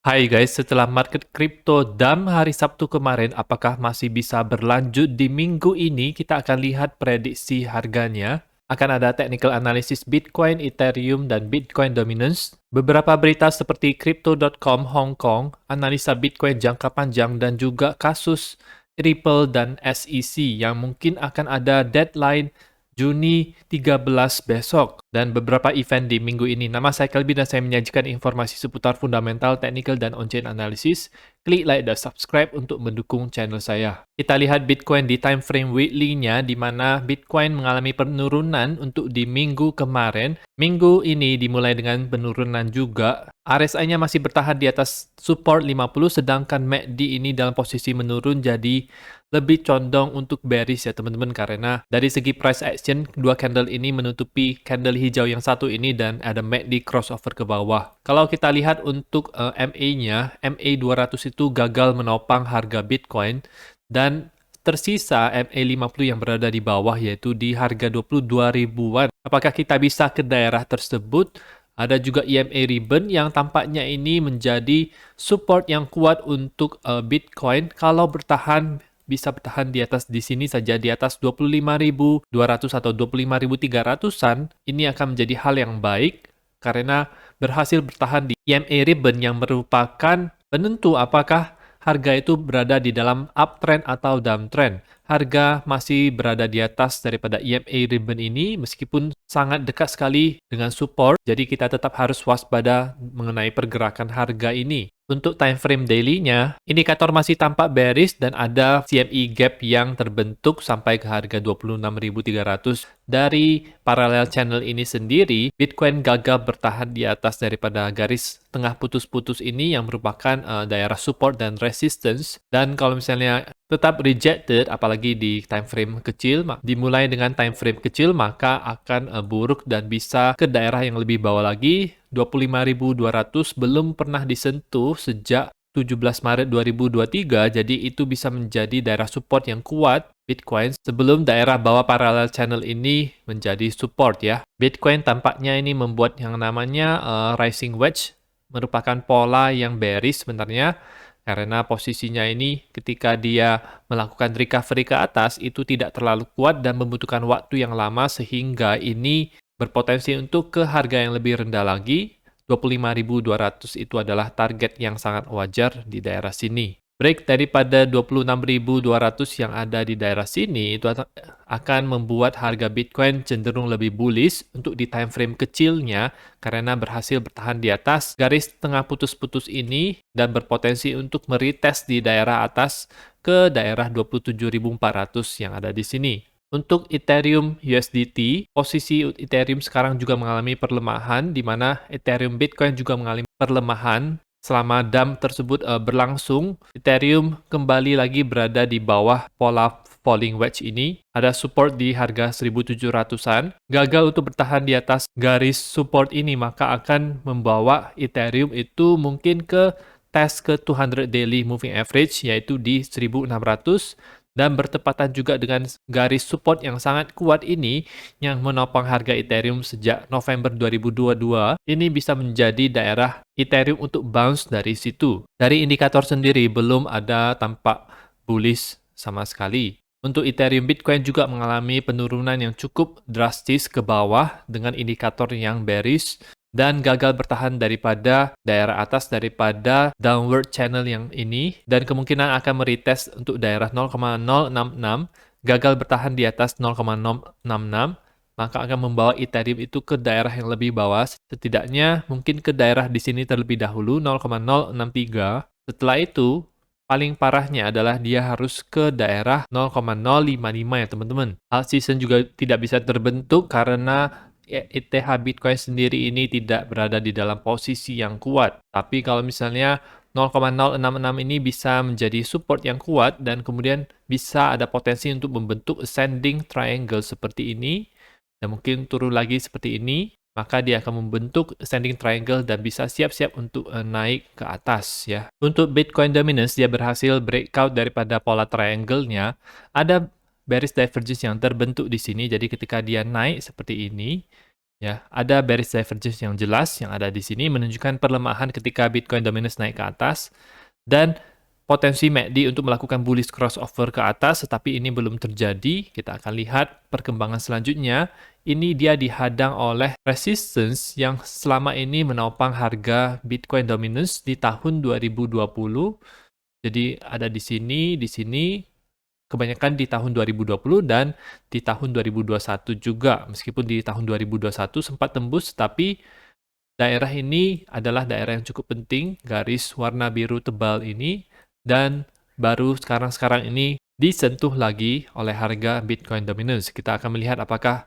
Hai guys, setelah market kripto dump hari Sabtu kemarin, apakah masih bisa berlanjut di minggu ini? Kita akan lihat prediksi harganya. Akan ada technical analysis Bitcoin, Ethereum, dan Bitcoin dominance. Beberapa berita seperti Crypto.com Hong Kong, analisa Bitcoin jangka panjang, dan juga kasus Ripple dan SEC yang mungkin akan ada deadline Juni 13 besok dan beberapa event di minggu ini. Nama saya Kelvin dan saya menyajikan informasi seputar fundamental, technical, dan on-chain analysis. Klik like dan subscribe untuk mendukung channel saya. Kita lihat Bitcoin di time frame weekly-nya di mana Bitcoin mengalami penurunan untuk di minggu kemarin. Minggu ini dimulai dengan penurunan juga. RSI-nya masih bertahan di atas support 50 sedangkan MACD ini dalam posisi menurun jadi lebih condong untuk bearish ya teman-teman karena dari segi price action dua candle ini menutupi candle hijau yang satu ini dan ada MACD crossover ke bawah. Kalau kita lihat untuk MA-nya, MA200 itu gagal menopang harga Bitcoin dan tersisa MA50 yang berada di bawah yaitu di harga 22 ribuan. Apakah kita bisa ke daerah tersebut? Ada juga EMA ribbon yang tampaknya ini menjadi support yang kuat untuk Bitcoin kalau bisa bertahan di atas di sini saja di atas 25.200 atau 25.300-an, ini akan menjadi hal yang baik karena berhasil bertahan di EMA ribbon yang merupakan penentu apakah harga itu berada di dalam uptrend atau downtrend. Harga masih berada di atas daripada EMA ribbon ini meskipun sangat dekat sekali dengan support, jadi kita tetap harus waspada mengenai pergerakan harga ini. Untuk time frame daily-nya, indikator masih tampak bearish dan ada CME gap yang terbentuk sampai ke harga 26.300. Dari parallel channel ini sendiri, Bitcoin gagal bertahan di atas daripada garis tengah putus-putus ini yang merupakan daerah support dan resistance. Dan kalau misalnya tetap rejected, apalagi di time frame kecil, dimulai dengan time frame kecil, maka akan buruk dan bisa ke daerah yang lebih bawah lagi. 25.200 belum pernah disentuh sejak 17 Maret 2023, jadi itu bisa menjadi daerah support yang kuat Bitcoin sebelum daerah bawah parallel channel ini menjadi support ya. Bitcoin tampaknya ini membuat yang namanya rising wedge, merupakan pola yang bearish sebenarnya, karena posisinya ini ketika dia melakukan recovery ke atas itu tidak terlalu kuat dan membutuhkan waktu yang lama sehingga ini berpotensi untuk ke harga yang lebih rendah lagi. 25.200 itu adalah target yang sangat wajar di daerah sini. Break daripada 26.200 yang ada di daerah sini itu akan membuat harga Bitcoin cenderung lebih bullish untuk di time frame kecilnya karena berhasil bertahan di atas garis tengah putus-putus ini dan berpotensi untuk meretest di daerah atas ke daerah 27.400 yang ada di sini. Untuk Ethereum USDT, posisi Ethereum sekarang juga mengalami perlemahan, di mana Ethereum Bitcoin juga mengalami perlemahan. Selama dump tersebut berlangsung, Ethereum kembali lagi berada di bawah pola falling wedge ini. Ada support di harga 1.700-an. Gagal untuk bertahan di atas garis support ini, maka akan membawa Ethereum itu mungkin ke tes ke 200 daily moving average, yaitu di 1.600. Dan bertepatan juga dengan garis support yang sangat kuat ini yang menopang harga Ethereum sejak November 2022, ini bisa menjadi daerah Ethereum untuk bounce dari situ. Dari indikator sendiri belum ada tampak bullish sama sekali. Untuk Ethereum Bitcoin juga mengalami penurunan yang cukup drastis ke bawah dengan indikator yang bearish dan gagal bertahan daripada daerah atas daripada downward channel yang ini dan kemungkinan akan meretest untuk daerah 0,066, gagal bertahan di atas 0,066, maka akan membawa Ethereum itu ke daerah yang lebih bawah, setidaknya mungkin ke daerah di sini terlebih dahulu 0,063. Setelah itu paling parahnya adalah dia harus ke daerah 0,055 ya teman-teman. Alt season juga tidak bisa terbentuk karena ETH Bitcoin sendiri ini tidak berada di dalam posisi yang kuat. Tapi kalau misalnya 0,066 ini bisa menjadi support yang kuat dan kemudian bisa ada potensi untuk membentuk ascending triangle seperti ini dan mungkin turun lagi seperti ini, maka dia akan membentuk ascending triangle dan bisa siap-siap untuk naik ke atas ya. Untuk Bitcoin dominance dia berhasil breakout daripada pola triangle-nya. Ada bearish divergence yang terbentuk di sini. Jadi ketika dia naik seperti ini, Ya, ada bearish divergence yang jelas yang ada di sini menunjukkan perlemahan ketika Bitcoin dominance naik ke atas dan potensi MACD untuk melakukan bullish crossover ke atas, tetapi ini belum terjadi. Kita akan lihat perkembangan selanjutnya. Ini dia dihadang oleh resistance yang selama ini menopang harga Bitcoin dominance di tahun 2020. Jadi ada di sini, kebanyakan di tahun 2020 dan di tahun 2021 juga. Meskipun di tahun 2021 sempat tembus, tapi daerah ini adalah daerah yang cukup penting, garis warna biru tebal ini, dan baru sekarang-sekarang ini disentuh lagi oleh harga Bitcoin dominance. Kita akan melihat apakah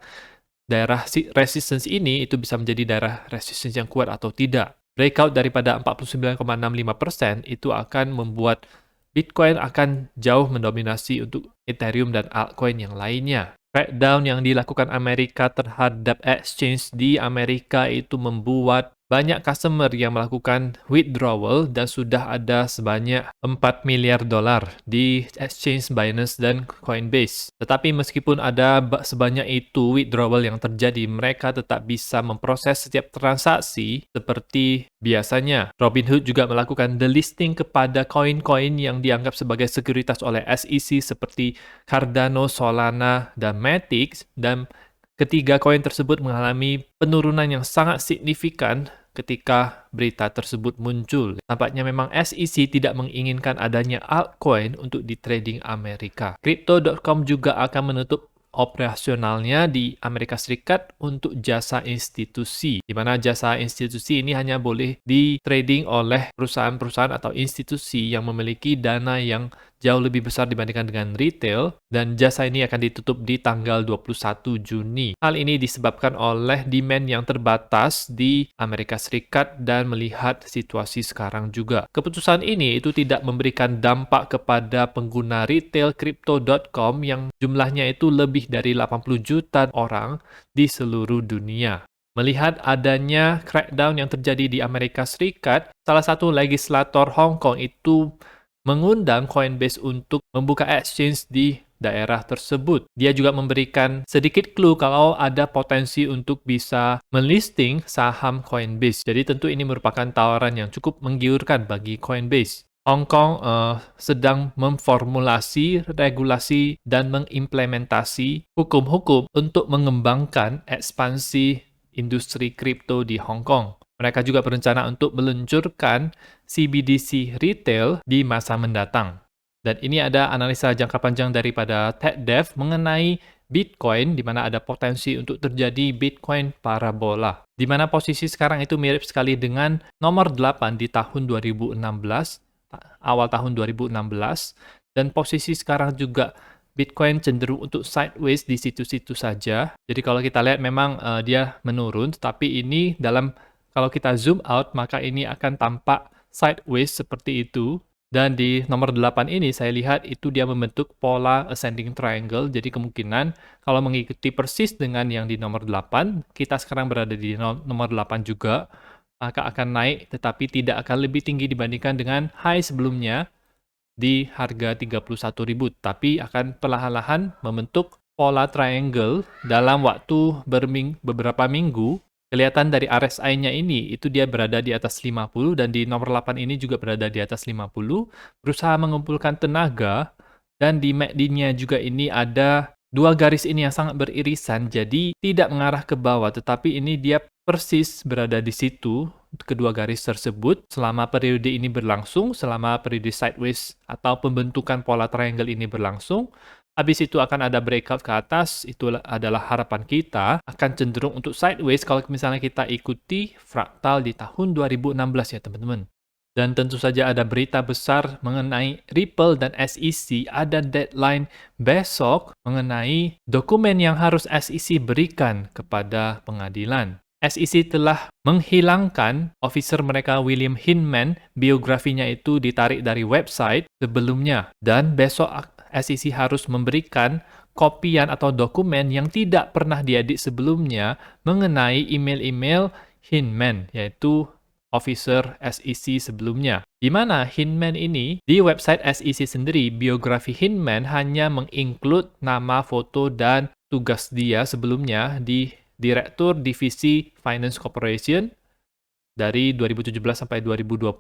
daerah resistance ini itu bisa menjadi daerah resistance yang kuat atau tidak. Breakout daripada 49,65% itu akan membuat Bitcoin akan jauh mendominasi untuk Ethereum dan altcoin yang lainnya. Crackdown yang dilakukan Amerika terhadap exchange di Amerika itu membuat banyak customer yang melakukan withdrawal dan sudah ada sebanyak 4 miliar dolar di exchange Binance dan Coinbase. Tetapi meskipun ada sebanyak itu withdrawal yang terjadi, mereka tetap bisa memproses setiap transaksi seperti biasanya. Robinhood juga melakukan delisting kepada koin-koin yang dianggap sebagai sekuritas oleh SEC seperti Cardano, Solana, dan Matic, dan ketiga koin tersebut mengalami penurunan yang sangat signifikan ketika berita tersebut muncul. Nampaknya memang SEC tidak menginginkan adanya altcoin untuk di trading Amerika. Crypto.com juga akan menutup operasionalnya di Amerika Serikat untuk jasa institusi, di mana jasa institusi ini hanya boleh di trading oleh perusahaan-perusahaan atau institusi yang memiliki dana yang jauh lebih besar dibandingkan dengan retail, dan jasa ini akan ditutup di tanggal 21 Juni. Hal ini disebabkan oleh demand yang terbatas di Amerika Serikat dan melihat situasi sekarang juga. Keputusan ini itu tidak memberikan dampak kepada pengguna retail Crypto.com yang jumlahnya itu lebih dari 80 juta orang di seluruh dunia. Melihat adanya crackdown yang terjadi di Amerika Serikat, salah satu legislator Hong Kong itu mengundang Coinbase untuk membuka exchange di daerah tersebut. Dia juga memberikan sedikit clue kalau ada potensi untuk bisa melisting saham Coinbase. Jadi tentu ini merupakan tawaran yang cukup menggiurkan bagi Coinbase. Hong Kong sedang memformulasi regulasi dan mengimplementasi hukum-hukum untuk mengembangkan ekspansi industri kripto di Hong Kong. Mereka juga berencana untuk meluncurkan CBDC retail di masa mendatang. Dan ini ada analisa jangka panjang daripada TechDev mengenai Bitcoin, di mana ada potensi untuk terjadi Bitcoin parabola. Di mana posisi sekarang itu mirip sekali dengan nomor 8 di tahun 2016, awal tahun 2016, dan posisi sekarang juga Bitcoin cenderung untuk sideways di situ-situ saja. Jadi kalau kita lihat memang dia menurun, tetapi ini kalau kita zoom out, maka ini akan tampak sideways seperti itu. Dan di nomor 8 ini saya lihat itu dia membentuk pola ascending triangle. Jadi kemungkinan kalau mengikuti persis dengan yang di nomor 8, kita sekarang berada di nomor 8 juga, maka akan naik tetapi tidak akan lebih tinggi dibandingkan dengan high sebelumnya di harga 31.000, tapi akan perlahan-lahan membentuk pola triangle dalam waktu beberapa minggu. Kelihatan dari RSI-nya ini, itu dia berada di atas 50, dan di nomor 8 ini juga berada di atas 50, berusaha mengumpulkan tenaga, dan di MACD-nya juga ini ada dua garis ini yang sangat beririsan, jadi tidak mengarah ke bawah, tetapi ini dia persis berada di situ, kedua garis tersebut, selama periode ini berlangsung, selama periode sideways atau pembentukan pola triangle ini berlangsung. Habis itu akan ada breakout ke atas, itu adalah harapan kita, akan cenderung untuk sideways kalau misalnya kita ikuti fraktal di tahun 2016 ya teman-teman. Dan tentu saja ada berita besar mengenai Ripple dan SEC, ada deadline besok mengenai dokumen yang harus SEC berikan kepada pengadilan. SEC telah menghilangkan officer mereka William Hinman, biografinya itu ditarik dari website sebelumnya, dan besok SEC harus memberikan kopian atau dokumen yang tidak pernah diedit sebelumnya mengenai email-email Hinman, yaitu officer SEC sebelumnya. Di mana Hinman ini, di website SEC sendiri, biografi Hinman hanya menginclude nama, foto, dan tugas dia sebelumnya di Direktur Divisi Finance Corporation dari 2017 sampai 2020.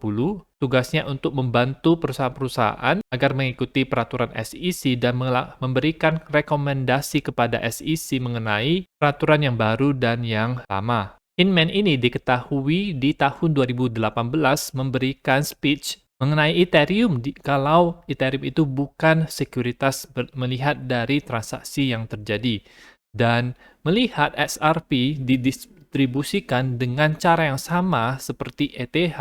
Tugasnya untuk membantu perusahaan-perusahaan agar mengikuti peraturan SEC dan memberikan rekomendasi kepada SEC mengenai peraturan yang baru dan yang lama. Hinman ini diketahui di tahun 2018 memberikan speech mengenai Ethereum kalau Ethereum itu bukan sekuritas melihat dari transaksi yang terjadi. Dan melihat XRP didistribusikan dengan cara yang sama seperti ETH,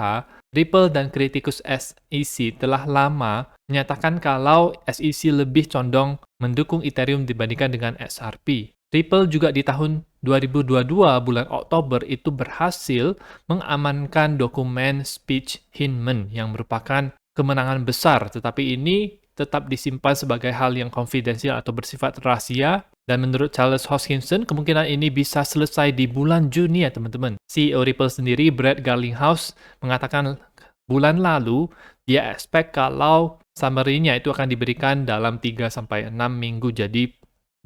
Ripple dan kritikus SEC telah lama menyatakan kalau SEC lebih condong mendukung Ethereum dibandingkan dengan XRP. Ripple juga di tahun 2022 bulan Oktober itu berhasil mengamankan dokumen speech Hinman yang merupakan kemenangan besar, tetapi ini tetap disimpan sebagai hal yang konfidensial atau bersifat rahasia. Dan menurut Charles Hoskinson, kemungkinan ini bisa selesai di bulan Juni ya teman-teman. CEO Ripple sendiri, Brad Garlinghouse, mengatakan bulan lalu dia expect kalau summary-nya itu akan diberikan dalam 3-6 minggu. Jadi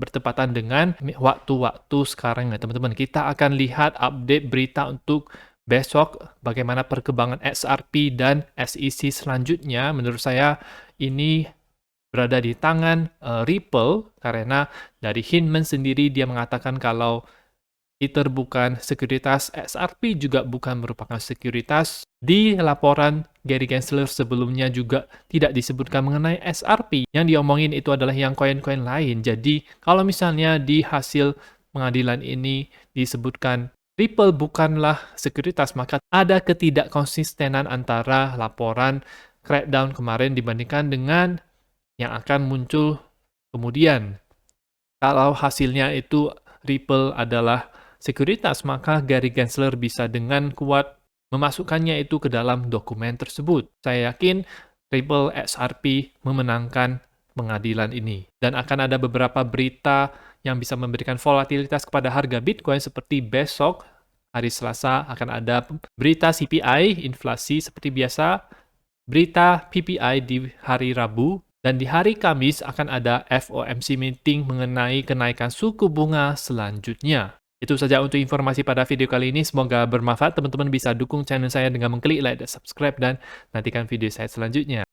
bertepatan dengan waktu-waktu sekarang ya teman-teman. Kita akan lihat update berita untuk besok bagaimana perkembangan XRP dan SEC selanjutnya. Menurut saya ini berada di tangan Ripple karena dari Hinman sendiri dia mengatakan kalau Ether bukan sekuritas, XRP juga bukan merupakan sekuritas. Di laporan Gary Gensler sebelumnya juga tidak disebutkan mengenai XRP. Yang diomongin itu adalah yang koin-koin lain. Jadi kalau misalnya di hasil pengadilan ini disebutkan Ripple bukanlah sekuritas, maka ada ketidakkonsistenan antara laporan crackdown kemarin dibandingkan dengan yang akan muncul kemudian. Kalau hasilnya itu Ripple adalah sekuritas, maka Gary Gensler bisa dengan kuat memasukkannya itu ke dalam dokumen tersebut. Saya yakin Ripple XRP memenangkan pengadilan ini. Dan akan ada beberapa berita yang bisa memberikan volatilitas kepada harga Bitcoin seperti besok, hari Selasa, akan ada berita CPI, inflasi seperti biasa, berita PPI di hari Rabu, dan di hari Kamis akan ada FOMC meeting mengenai kenaikan suku bunga selanjutnya. Itu saja untuk informasi pada video kali ini. Semoga bermanfaat. Teman-teman bisa dukung channel saya dengan mengklik like dan subscribe dan nantikan video saya selanjutnya.